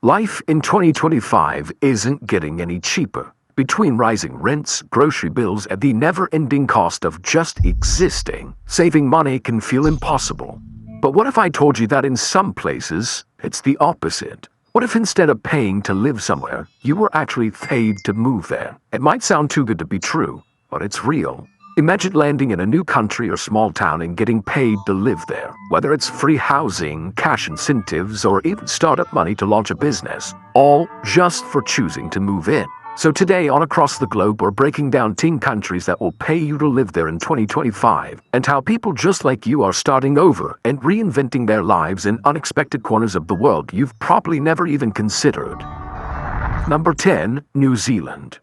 Life in 2025 isn't getting any cheaper. Between rising rents, grocery bills, and the never-ending cost of just existing, saving money can feel impossible. But what if I told you that in some places, it's the opposite? What if instead of paying to live somewhere, you were actually paid to move there? It might sound too good to be true, but it's real. Imagine landing in a new country or small town and getting paid to live there, whether it's free housing, cash incentives, or even startup money to launch a business, all just for choosing to move in. So today on Across the Globe, we're breaking down 10 countries that will pay you to live there in 2025, and how people just like you are starting over and reinventing their lives in unexpected corners of the world you've probably never even considered. Number 10, New Zealand.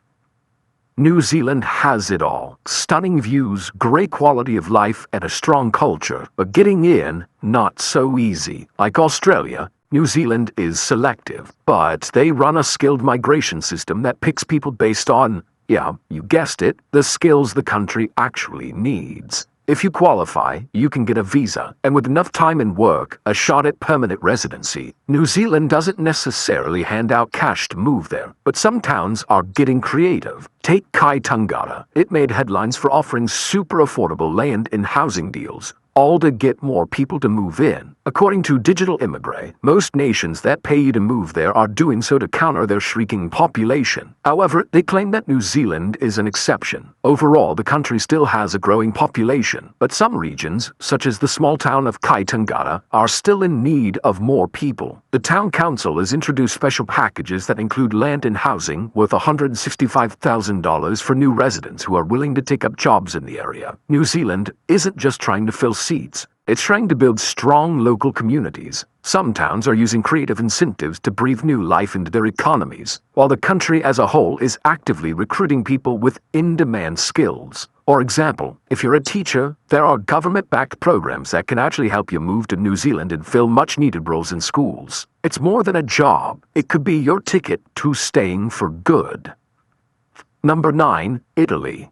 New Zealand has it all. Stunning views, great quality of life, and a strong culture. But getting in, not so easy. Like Australia, New Zealand is selective, but they run a skilled migration system that picks people based on, yeah, you guessed it, the skills the country actually needs. If you qualify, you can get a visa, and with enough time and work, a shot at permanent residency. New Zealand doesn't necessarily hand out cash to move there, but some towns are getting creative. Take Kaitangata. It made headlines for offering super affordable land and housing deals, all to get more people to move in. According to Digital Immigrant, most nations that pay you to move there are doing so to counter their shrinking population. However, they claim that New Zealand is an exception. Overall, the country still has a growing population, but some regions, such as the small town of Kaitangata, are still in need of more people. The town council has introduced special packages that include land and housing worth $165,000 for new residents who are willing to take up jobs in the area. New Zealand isn't just trying to fill seats. It's trying to build strong local communities. Some towns are using creative incentives to breathe new life into their economies, while the country as a whole is actively recruiting people with in-demand skills. For example, if you're a teacher, there are government-backed programs that can actually help you move to New Zealand and fill much-needed roles in schools. It's more than a job. It could be your ticket to staying for good. Number 9, Italy.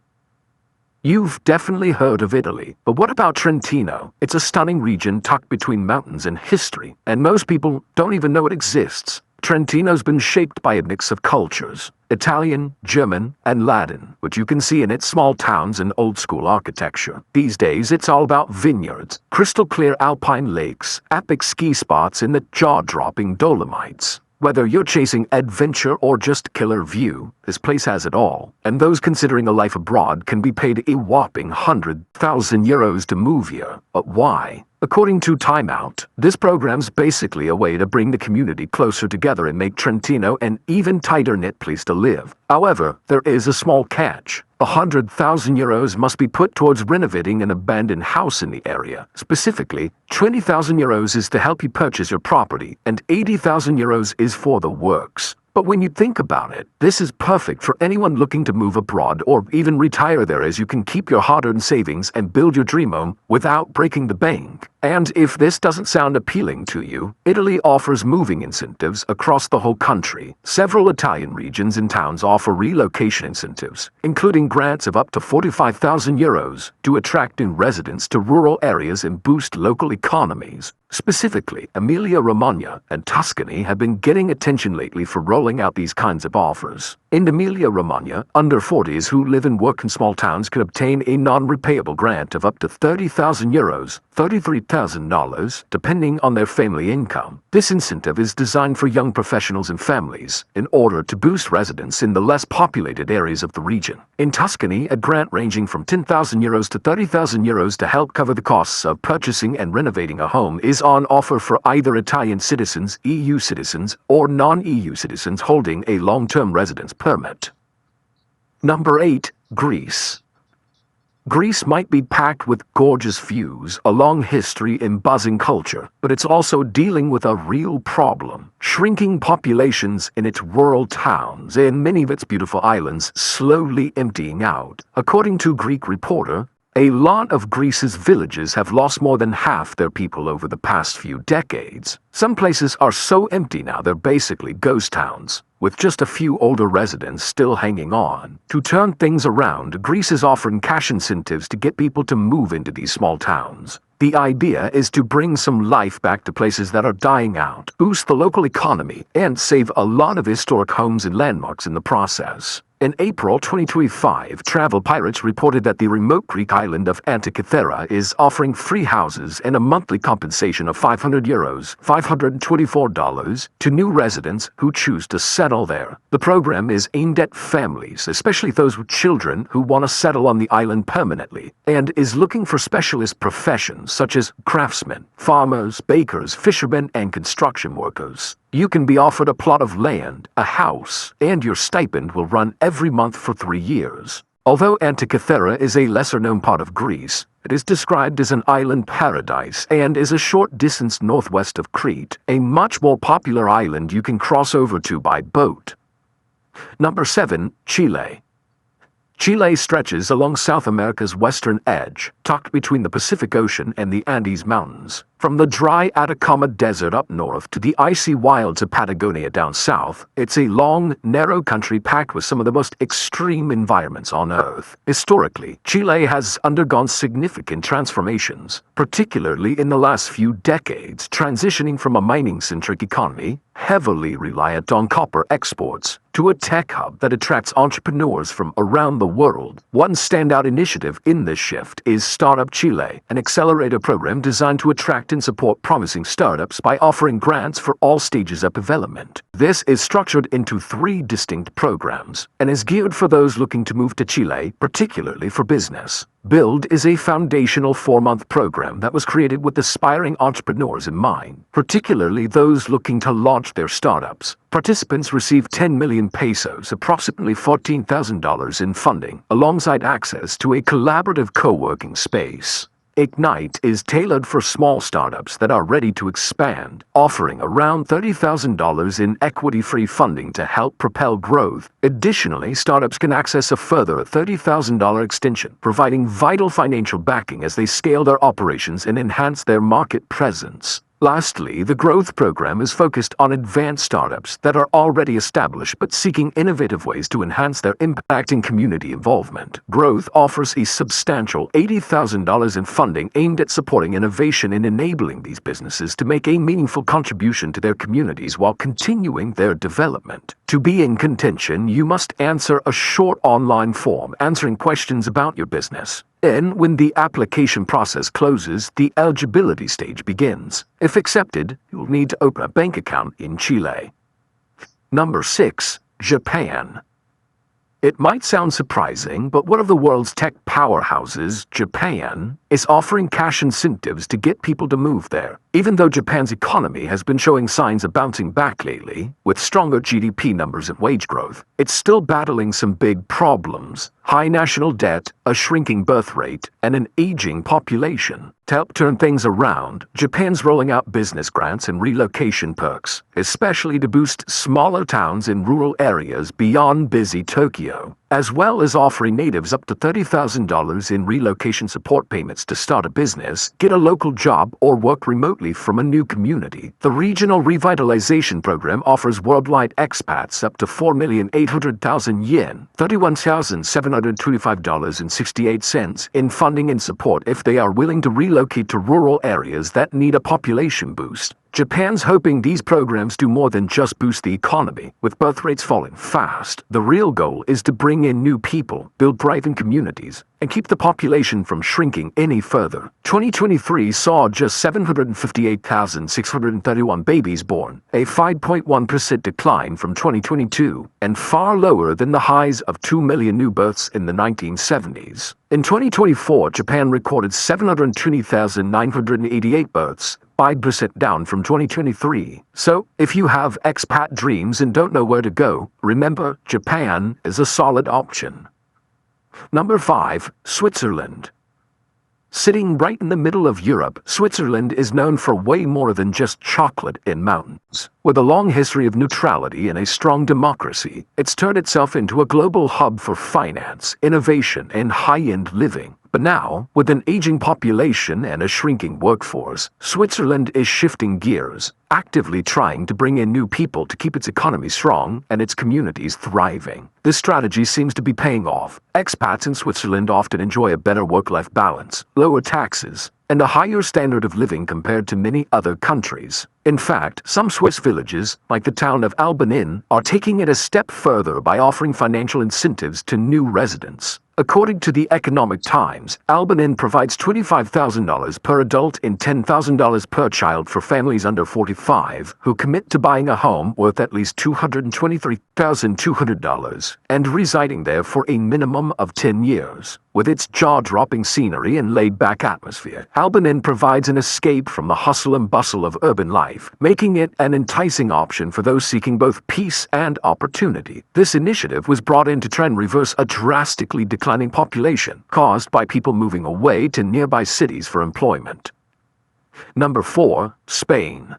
You've definitely heard of Italy, but what about Trentino? It's a stunning region tucked between mountains and history, and most people don't even know it exists. Trentino's been shaped by a mix of cultures, Italian, German, and Latin, which you can see in its small towns and old-school architecture. These days, it's all about vineyards, crystal-clear alpine lakes, epic ski spots, and the jaw-dropping Dolomites. Whether you're chasing adventure or just killer view, this place has it all, and those considering a life abroad can be paid a whopping €100,000 to move here. But why? According to Time Out, this program's basically a way to bring the community closer together and make Trentino an even tighter-knit place to live. However, there is a small catch. €100,000 must be put towards renovating an abandoned house in the area. Specifically, €20,000 is to help you purchase your property, and €80,000 is for the works. But when you think about it, this is perfect for anyone looking to move abroad or even retire there, as you can keep your hard-earned savings and build your dream home without breaking the bank. And if this doesn't sound appealing to you, Italy offers moving incentives across the whole country. Several Italian regions and towns offer relocation incentives, including grants of up to €45,000 to attract new residents to rural areas and boost local economies. Specifically, Emilia-Romagna and Tuscany have been getting attention lately for rolling out these kinds of offers. In Emilia-Romagna, under 40s who live and work in small towns could obtain a non-repayable grant of up to €30,000, $33,000, depending on their family income. This incentive is designed for young professionals and families in order to boost residents in the less populated areas of the region. In Tuscany, a grant ranging from €10,000 to €30,000 to help cover the costs of purchasing and renovating a home is on offer for either Italian citizens, EU citizens, or non-EU citizens holding a long-term residence permit. Number 8, Greece. Greece might be packed with gorgeous views, a long history, and buzzing culture, but it's also dealing with a real problem: shrinking populations in its rural towns and many of its beautiful islands slowly emptying out. According to Greek Reporter, a lot of Greece's villages have lost more than half their people over the past few decades. Some places are so empty now they're basically ghost towns, with just a few older residents still hanging on. To turn things around, Greece is offering cash incentives to get people to move into these small towns. The idea is to bring some life back to places that are dying out, boost the local economy, and save a lot of historic homes and landmarks in the process. In April 2025, Travel Pirates reported that the remote Greek island of Antikythera is offering free houses and a monthly compensation of €500, $524, to new residents who choose to settle there. The program is aimed at families, especially those with children who want to settle on the island permanently, and is looking for specialist professions such as craftsmen, farmers, bakers, fishermen, and construction workers. You can be offered a plot of land, a house, and your stipend will run every month for 3 years. Although Antikythera is a lesser-known part of Greece, it is described as an island paradise and is a short distance northwest of Crete, a much more popular island you can cross over to by boat. Number 7. Chile. Chile stretches along South America's western edge, tucked between the Pacific Ocean and the Andes Mountains. From the dry Atacama Desert up north to the icy wilds of Patagonia down south, it's a long, narrow country packed with some of the most extreme environments on Earth. Historically, Chile has undergone significant transformations, particularly in the last few decades, transitioning from a mining-centric economy, heavily reliant on copper exports, to a tech hub that attracts entrepreneurs from around the world. One standout initiative in this shift is Startup Chile, an accelerator program designed to attract and support promising startups by offering grants for all stages of development. This is structured into 3 distinct programs and is geared for those looking to move to Chile, particularly for business. Build is a foundational 4-month program that was created with aspiring entrepreneurs in mind, particularly those looking to launch their startups. Participants receive 10 million pesos, approximately $14,000 in funding, alongside access to a collaborative co-working space. Ignite is tailored for small startups that are ready to expand, offering around $30,000 in equity-free funding to help propel growth. Additionally, startups can access a further $30,000 extension, providing vital financial backing as they scale their operations and enhance their market presence. Lastly, the growth program is focused on advanced startups that are already established but seeking innovative ways to enhance their impact and community involvement. Growth offers a substantial $80,000 in funding aimed at supporting innovation and enabling these businesses to make a meaningful contribution to their communities while continuing their development. To be in contention, you must answer a short online form answering questions about your business. Then, when the application process closes, the eligibility stage begins. If accepted, you'll need to open a bank account in Chile. Number 6. Japan. It might sound surprising, but one of the world's tech powerhouses, Japan, is offering cash incentives to get people to move there. Even though Japan's economy has been showing signs of bouncing back lately, with stronger GDP numbers and wage growth, it's still battling some big problems: high national debt, a shrinking birth rate, and an aging population. To help turn things around, Japan's rolling out business grants and relocation perks, especially to boost smaller towns in rural areas beyond busy Tokyo, as well as offering natives up to $30,000 in relocation support payments to start a business, get a local job, or work remotely from a new community. The Regional Revitalization Program offers worldwide expats up to 4,800,000 yen, $31,725.68 in funding and support if they are willing to relocate to rural areas that need a population boost. Japan's hoping these programs do more than just boost the economy. With birth rates falling fast, the real goal is to bring in new people, build thriving communities, and keep the population from shrinking any further. 2023 saw just 758,631 babies born, a 5.1% decline from 2022, and far lower than the highs of 2 million new births in the 1970s. In 2024, Japan recorded 720,988 births, 5% down from 2023. So, if you have expat dreams and don't know where to go, remember, Japan is a solid option. Number 5. Switzerland. Sitting right in the middle of Europe, Switzerland is known for way more than just chocolate and mountains. With a long history of neutrality and a strong democracy, it's turned itself into a global hub for finance, innovation, and high-end living. But now, with an aging population and a shrinking workforce, Switzerland is shifting gears, actively trying to bring in new people to keep its economy strong and its communities thriving. This strategy seems to be paying off. Expats in Switzerland often enjoy a better work-life balance, lower taxes, and a higher standard of living compared to many other countries. In fact, some Swiss villages, like the town of Albanin, are taking it a step further by offering financial incentives to new residents. According to the Economic Times, Albanin provides $25,000 per adult and $10,000 per child for families under 45 who commit to buying a home worth at least $223,200 and residing there for a minimum of 10 years. With its jaw-dropping scenery and laid-back atmosphere, Albanin provides an escape from the hustle and bustle of urban life, making it an enticing option for those seeking both peace and opportunity. This initiative was brought in to try and reverse a drastically declining population caused by people moving away to nearby cities for employment. Number 4. Spain.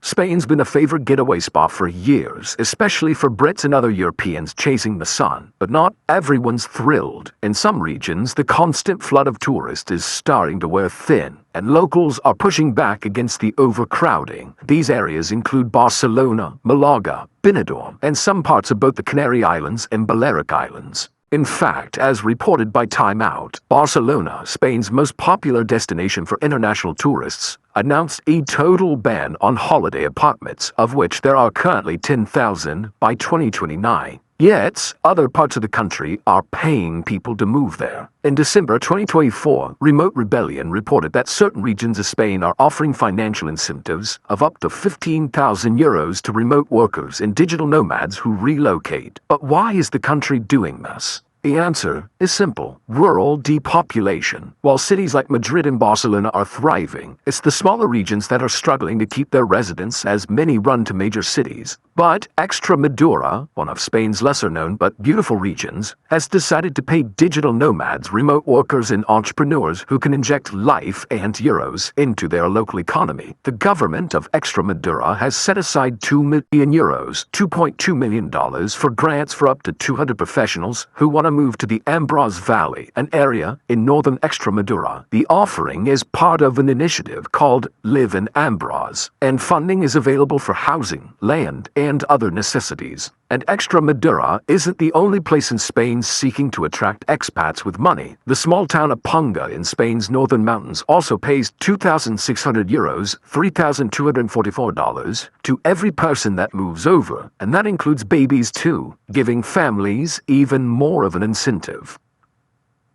Spain's been a favorite getaway spot for years, especially for Brits and other Europeans chasing the sun. But not everyone's thrilled. In some regions, the constant flood of tourists is starting to wear thin, and locals are pushing back against the overcrowding. These areas include Barcelona, Malaga, Benidorm, and some parts of both the Canary Islands and Balearic Islands. In fact, as reported by Time Out, Barcelona, Spain's most popular destination for international tourists, announced a total ban on holiday apartments, of which there are currently 10,000 by 2029. Yet, other parts of the country are paying people to move there. In December 2024, Remote Rebellion reported that certain regions of Spain are offering financial incentives of up to €15,000 to remote workers and digital nomads who relocate. But why is the country doing this? The answer is simple: rural depopulation. While cities like Madrid and Barcelona are thriving, it's the smaller regions that are struggling to keep their residents, as many run to major cities. But Extremadura, one of Spain's lesser-known but beautiful regions, has decided to pay digital nomads, remote workers, and entrepreneurs who can inject life and euros into their local economy. The government of Extremadura has set aside €2 million, $2.2 million, for grants for up to 200 professionals who want to move to the Ambroz Valley, an area in northern Extremadura. The offering is part of an initiative called Live in Ambroz, and funding is available for housing, land, and other necessities. And Extremadura isn't the only place in Spain seeking to attract expats with money. The small town of Punga in Spain's northern mountains also pays €2,600, $3,244, to every person that moves over, and that includes babies too, giving families even more of an incentive.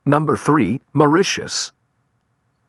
Number 3. Mauritius.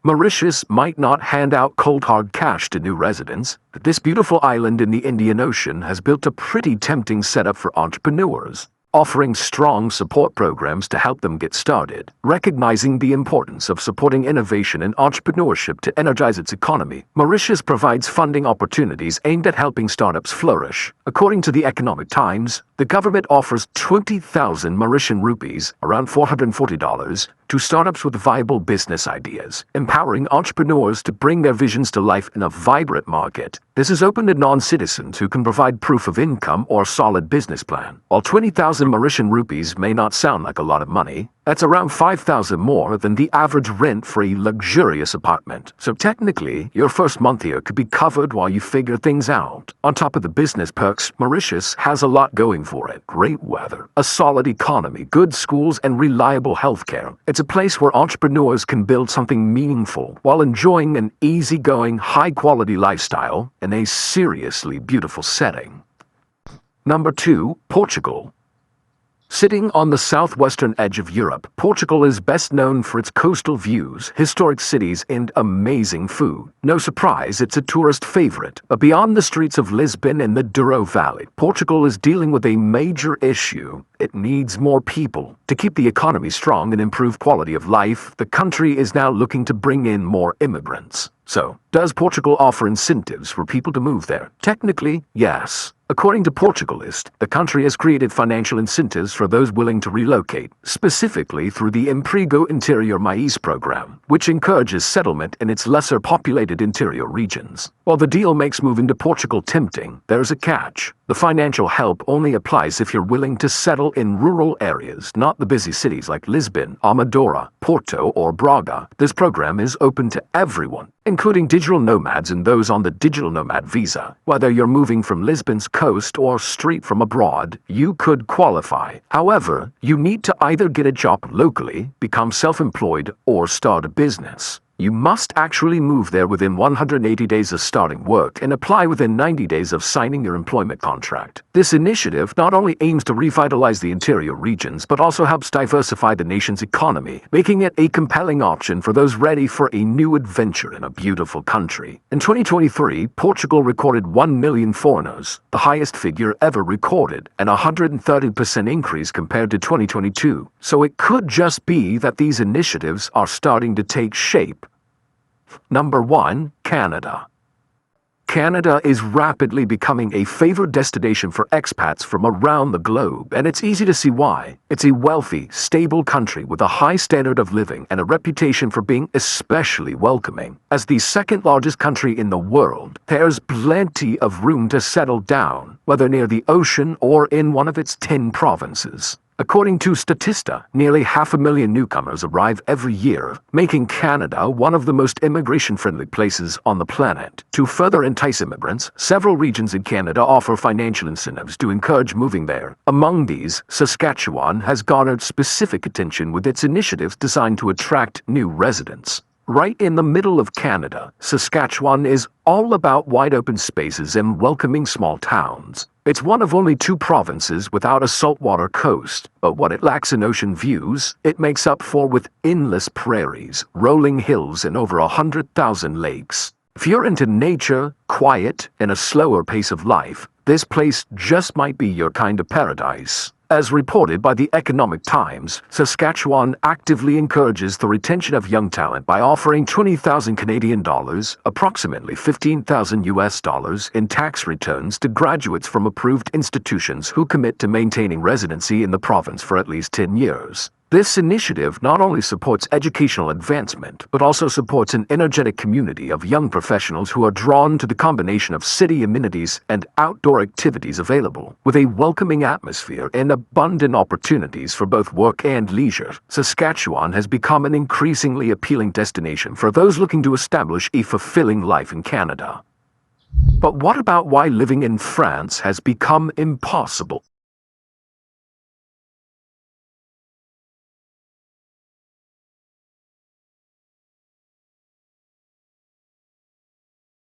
Mauritius might not hand out cold hard cash to new residents, but this beautiful island in the Indian Ocean has built a pretty tempting setup for entrepreneurs, offering strong support programs to help them get started. Recognizing the importance of supporting innovation and entrepreneurship to energize its economy, Mauritius provides funding opportunities aimed at helping startups flourish. According to the Economic Times, the government offers 20,000 Mauritian rupees, around $440, to startups with viable business ideas, empowering entrepreneurs to bring their visions to life in a vibrant market. This is open to non-citizens who can provide proof of income or solid business plan. While 20,000 Mauritian rupees may not sound like a lot of money, that's around 5,000 more than the average rent for a luxurious apartment. So technically, your first month here could be covered while you figure things out. On top of the business perks, Mauritius has a lot going for it. Great weather, a solid economy, good schools, and reliable healthcare. It's a place where entrepreneurs can build something meaningful while enjoying an easygoing, high-quality lifestyle in a seriously beautiful setting. Number 2. Portugal. Sitting on the southwestern edge of Europe, Portugal is best known for its coastal views, historic cities, and amazing food. No surprise, it's a tourist favorite. But beyond the streets of Lisbon and the Douro Valley, Portugal is dealing with a major issue. It needs more people. To keep the economy strong and improve quality of life, the country is now looking to bring in more immigrants. So, does Portugal offer incentives for people to move there? Technically, yes. According to Portugalist, the country has created financial incentives for those willing to relocate, specifically through the Emprego Interior Mais program, which encourages settlement in its lesser populated interior regions. While the deal makes moving to Portugal tempting, there's a catch. The financial help only applies if you're willing to settle in rural areas, not the busy cities like Lisbon, Amadora, Porto, or Braga. This program is open to everyone, including digital nomads and those on the digital nomad visa. Whether you're moving from Lisbon's coast or straight from abroad, you could qualify. However, you need to either get a job locally, become self-employed, or start a business. You must actually move there within 180 days of starting work and apply within 90 days of signing your employment contract. This initiative not only aims to revitalize the interior regions, but also helps diversify the nation's economy, making it a compelling option for those ready for a new adventure in a beautiful country. In 2023, Portugal recorded 1 million foreigners, the highest figure ever recorded, and a 130% increase compared to 2022. So it could just be that these initiatives are starting to take shape. Number 1. Canada. Canada is rapidly becoming a favored destination for expats from around the globe, and it's easy to see why. It's a wealthy, stable country with a high standard of living and a reputation for being especially welcoming. As the second largest country in the world, there's plenty of room to settle down, whether near the ocean or in one of its 10 provinces. According to Statista, nearly 500,000 newcomers arrive every year, making Canada one of the most immigration-friendly places on the planet. To further entice immigrants, several regions in Canada offer financial incentives to encourage moving there. Among these, Saskatchewan has garnered specific attention with its initiatives designed to attract new residents. Right in the middle of Canada, Saskatchewan is all about wide-open spaces and welcoming small towns. It's one of only 2 provinces without a saltwater coast, but what it lacks in ocean views, it makes up for with endless prairies, rolling hills, and over 100,000 lakes. If you're into nature, quiet, and a slower pace of life, this place just might be your kind of paradise. As reported by the Economic Times, Saskatchewan actively encourages the retention of young talent by offering 20,000 Canadian dollars, approximately 15,000 US dollars, in tax returns to graduates from approved institutions who commit to maintaining residency in the province for at least 10 years. This initiative not only supports educational advancement, but also supports an energetic community of young professionals who are drawn to the combination of city amenities and outdoor activities available. With a welcoming atmosphere and abundant opportunities for both work and leisure, Saskatchewan has become an increasingly appealing destination for those looking to establish a fulfilling life in Canada. But what about why living in France has become impossible?